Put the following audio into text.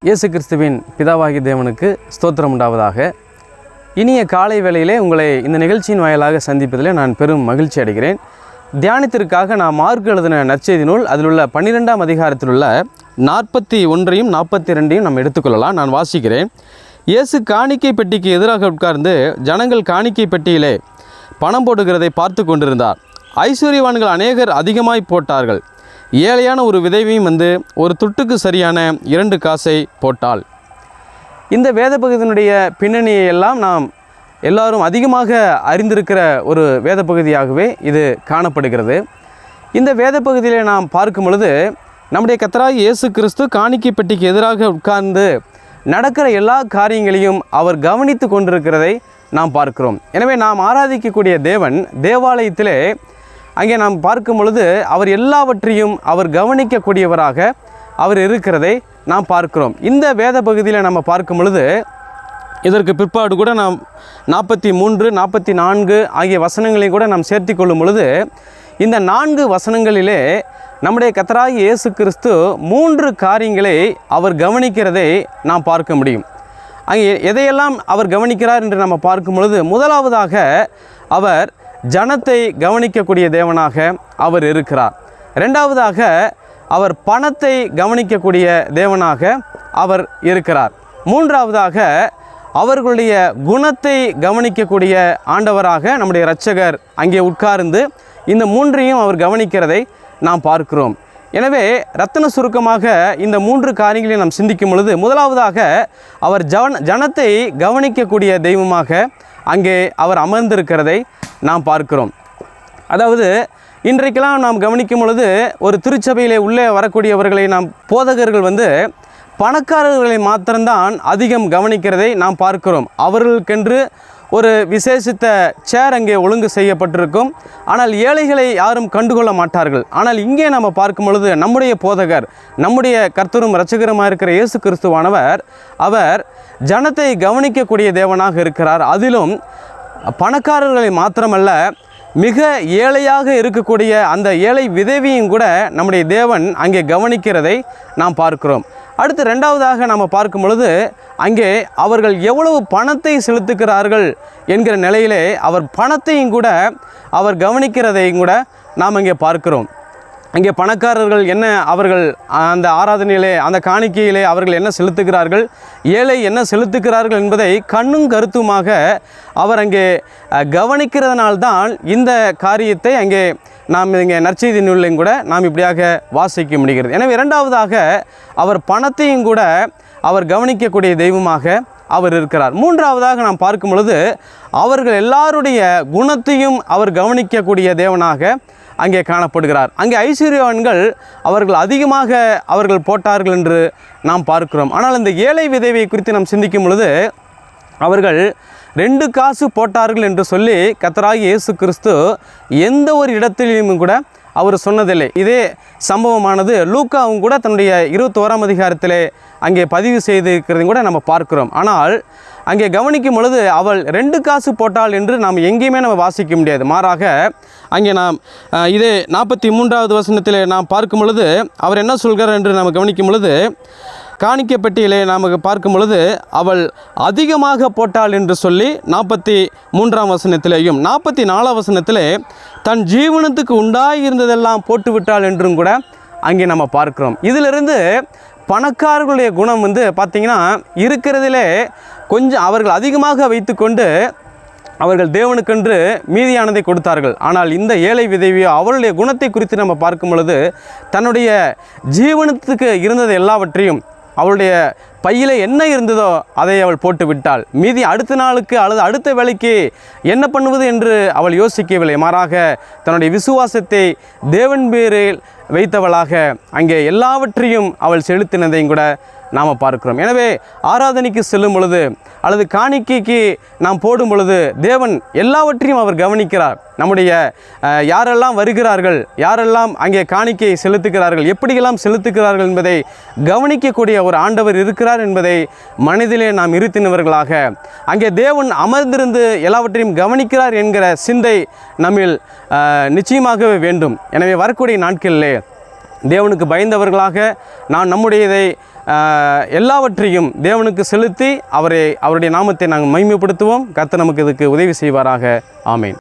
இயேசு கிறிஸ்துவின் பிதாவாகிய தேவனுக்கு ஸ்தோத்திரம் உண்டாவதாக. இனிய காலை வேளையிலே உங்களை இந்த நிகழ்ச்சியின் வாயிலாக சந்திப்பதில் நான் பெரும் மகிழ்ச்சி அடைகிறேன். தியானத்திற்காக நான் மார்க் எழுதின நற்செய்தி நூல் அதில் உள்ள 12ஆம் அதிகாரத்தில் உள்ள 41ஐயும் 42ஐயும் நாம் எடுத்துக்கொள்ளலாம். நான் வாசிக்கிறேன். இயேசு காணிக்கை பெட்டிக்கு எதிராக உட்கார்ந்து ஜனங்கள் காணிக்கை பெட்டியிலே பணம் போடுகிறதை பார்த்து கொண்டிருந்தார். ஐஸ்வர்யவான்கள் அநேகர் அதிகமாய் போட்டார்கள். ஏழையான ஒரு விதவையும் வந்து ஒரு துட்டுக்கு சரியான 2 காசை போட்டாள். இந்த வேத பகுதியினுடைய பின்னணியை எல்லாம் நாம் எல்லாரும் அதிகமாக அறிந்திருக்கிற ஒரு வேத பகுதியாகவே இது காணப்படுகிறது. இந்த வேத பகுதியிலே நாம் பார்க்கும் பொழுது நம்முடைய கர்த்தராகிய இயேசு கிறிஸ்து காணிக்கை பெட்டிக்கு எதிராக உட்கார்ந்து நடக்கிற எல்லா காரியங்களையும் அவர் கவனித்து கொண்டிருக்கிறதை நாம் பார்க்கிறோம். எனவே நாம் ஆராதிக்கக்கூடிய தேவன் தேவாலயத்திலே அங்கே நாம் பார்க்கும் பொழுது அவர் எல்லாவற்றையும் அவர் கவனிக்கக்கூடியவராக அவர் இருக்கிறதை நாம் பார்க்கிறோம். இந்த வேத பகுதியில் நம்ம பார்க்கும் பொழுது இதற்கு பிற்பாடு கூட நாம் 43, 44 ஆகிய வசனங்களையும் கூட நாம் சேர்த்து கொள்ளும் பொழுது இந்த 4 வசனங்களிலே நம்முடைய கர்த்தராகிய இயேசு கிறிஸ்து 3 காரியங்களை அவர் கவனிக்கிறதை நாம் பார்க்க முடியும். அங்கே எதையெல்லாம் அவர் கவனிக்கிறார் என்று நம்ம பார்க்கும் பொழுது முதலாவதாக அவர் ஜனத்தை கவனிக்கக்கூடிய தேவனாக அவர் இருக்கிறார். ரெண்டாவதாக அவர் பணத்தை கவனிக்கக்கூடிய தேவனாக அவர் இருக்கிறார். மூன்றாவதாக அவர்களுடைய குணத்தை கவனிக்கக்கூடிய ஆண்டவராக நம்முடைய இரட்சகர் அங்கே உட்கார்ந்து இந்த 3ஐயும் அவர் கவனிக்கிறதை நாம் பார்க்கிறோம். எனவே ரத்தின சுருக்கமாக இந்த 3 காரியங்களையும் நாம் சிந்திக்கும் பொழுது முதலாவதாக அவர் ஜனத்தை கவனிக்கக்கூடிய தெய்வமாக அங்கே அவர் அமர்ந்திருக்கிறதை நாம் பார்க்கிறோம். அதாவது இன்றைக்கெல்லாம் நாம் கவனிக்கும் பொழுது ஒரு திருச்சபையிலே உள்ளே வரக்கூடியவர்களை நாம் போதகர்கள் வந்து பணக்காரர்களை மாத்திரம்தான் அதிகம் கவனிக்கிறதை நாம் பார்க்கிறோம். அவர்களுக்கென்று ஒரு விசேஷித்த சேர் அங்கே ஒழுங்கு செய்யப்பட்டிருக்கும். ஆனால் ஏழைகளை யாரும் கண்டுகொள்ள மாட்டார்கள். ஆனால் இங்கே நம்ம பார்க்கும் பொழுது நம்முடைய போதகர், நம்முடைய கர்த்தரும் இரட்சகருமாக இருக்கிற இயேசு கிறிஸ்துவானவர் அவர் ஜனத்தை கவனிக்கக்கூடிய தேவனாக இருக்கிறார். அதிலும் பணக்காரர்களை மாத்திரமல்ல, மிக ஏழையாக இருக்கக்கூடிய அந்த ஏழை விதவியும் கூட நம்முடைய தேவன் அங்கே கவனிக்கிறதை நாம் பார்க்கிறோம். அடுத்து ரெண்டாவதாக நாம் பார்க்கும் பொழுது அங்கே அவர்கள் எவ்வளவு பணத்தை செலுத்துகிறார்கள் என்கிற நிலையிலே அவர் பணத்தையும் கூட அவர் கவனிக்கிறதையும் கூட நாம் அங்கே பார்க்கிறோம். அங்கே பணக்காரர்கள் என்ன அவர்கள் அந்த ஆராதனையிலே அந்த காணிக்கையிலே அவர்கள் என்ன செலுத்துகிறார்கள், ஏழை என்ன செலுத்துகிறார்கள் என்பதை கண்ணும் கருத்துமாக அவர் அங்கே கவனிக்கிறதுனால்தான் இந்த காரியத்தை அங்கே நாம் இங்கே நற்செய்தி நூலையும் கூட நாம் இப்படியாக வாசிக்க முடிகிறது. எனவே இரண்டாவதாக அவர் பணத்தையும் கூட அவர் கவனிக்கக்கூடிய தெய்வமாக அவர் இருக்கிறார். மூன்றாவதாக நாம் பார்க்கும் பொழுது அவர்கள் எல்லாருடைய குணத்தையும் அவர் கவனிக்கக்கூடிய தேவனாக அங்கே காணப்படுகிறார். அங்கே ஐஸ்வர்யவான்கள் அவர்கள் அதிகமாக அவர்கள் போட்டார்கள் என்று நாம் பார்க்கிறோம். ஆனால் இந்த ஏழை விதவை குறித்து நாம் சிந்திக்கும் பொழுது அவர்கள் 2 காசு போட்டார்கள் என்று சொல்லி கர்த்தராகிய இயேசு கிறிஸ்து எந்த ஒரு இடத்திலும் கூட அவர் சொன்னதில்லை. இதே சம்பவமானது லூக்காவும் கூட தன்னுடைய 21ஆம் அதிகாரத்திலே அங்கே பதிவு செய்திருக்கிறதையும் கூட நம்ம பார்க்கிறோம். ஆனால் அங்கே கவனிக்கும் பொழுது அவள் 2 காசு போட்டாள் என்று நாம் எங்கேயுமே நம்ம வாசிக்க முடியாது. மாறாக அங்கே நாம் இதே 43வது வசனத்தில் நாம் பார்க்கும் பொழுது அவர் என்ன சொல்கிறார் என்று நாம் கவனிக்கும் பொழுது காணிக்கை பெட்டியிலே நாம் பார்க்கும் பொழுது அவள் அதிகமாக போட்டாள் என்று சொல்லி 43ஆம் வசனத்திலேயும் 44ஆம் வசனத்திலே தன் ஜீவனத்துக்கு உண்டாயிருந்ததெல்லாம் போட்டுவிட்டாள் என்றும் கூட அங்கே நம்ம பார்க்கிறோம். இதிலிருந்து பணக்காரர்களுடைய குணம் வந்து பார்த்திங்கன்னா இருக்கிறதிலே கொஞ்சம் அவர்கள் அதிகமாக வைத்துக்கொண்டு அவர்கள் தேவனுக்கென்று மீதியானதை கொடுத்தார்கள். ஆனால் இந்த ஏழை விதவியோ அவளுடைய குணத்தை குறித்து நம்ம பார்க்கும் பொழுது தன்னுடைய ஜீவனத்துக்கு இருந்தது எல்லாவற்றையும் அவளுடைய பையில் என்ன இருந்ததோ அதை அவள் போட்டு விட்டாள். மீதி அடுத்த நாளுக்கு அல்லது அடுத்த வேலைக்கு என்ன பண்ணுவது என்று அவள் யோசிக்கவில்லை. மாறாக தன்னுடைய விசுவாசத்தை தேவன் பேரில் வைத்தவளாக அங்கே எல்லாவற்றையும் அவள் செலுத்தினதையும் கூட நாம் பார்க்கிறோம். எனவே ஆராதனைக்கு செல்லும் பொழுது அல்லது காணிக்கைக்கு நாம் போடும் பொழுது தேவன் எல்லாவற்றையும் அவர் கவனிக்கிறார். நம்முடைய யாரெல்லாம் வருகிறார்கள், யாரெல்லாம் அங்கே காணிக்கை செலுத்துகிறார்கள், எப்படியெல்லாம் செலுத்துகிறார்கள் என்பதை கவனிக்கக்கூடிய ஒரு ஆண்டவர் இருக்கிறார் என்பதை மனதிலே நாம் இருத்தினவர்களாக அங்கே தேவன் அமர்ந்திருந்து எல்லாவற்றையும் கவனிக்கிறார் என்கிற சிந்தை நம்மில் நிச்சயமாகவே வேண்டும். எனவே வரக்கூடிய நாட்களிலே தேவனுக்கு பயந்தவர்களாக நாம் நம்முடையதை எல்லாவற்றையும் தேவனுக்கு செலுத்தி அவருடைய நாமத்தை நாங்கள் மகிமைப்படுத்துவோம். கர்த்தர் நமக்கு இதுக்கு உதவி செய்வாராக. ஆமேன்.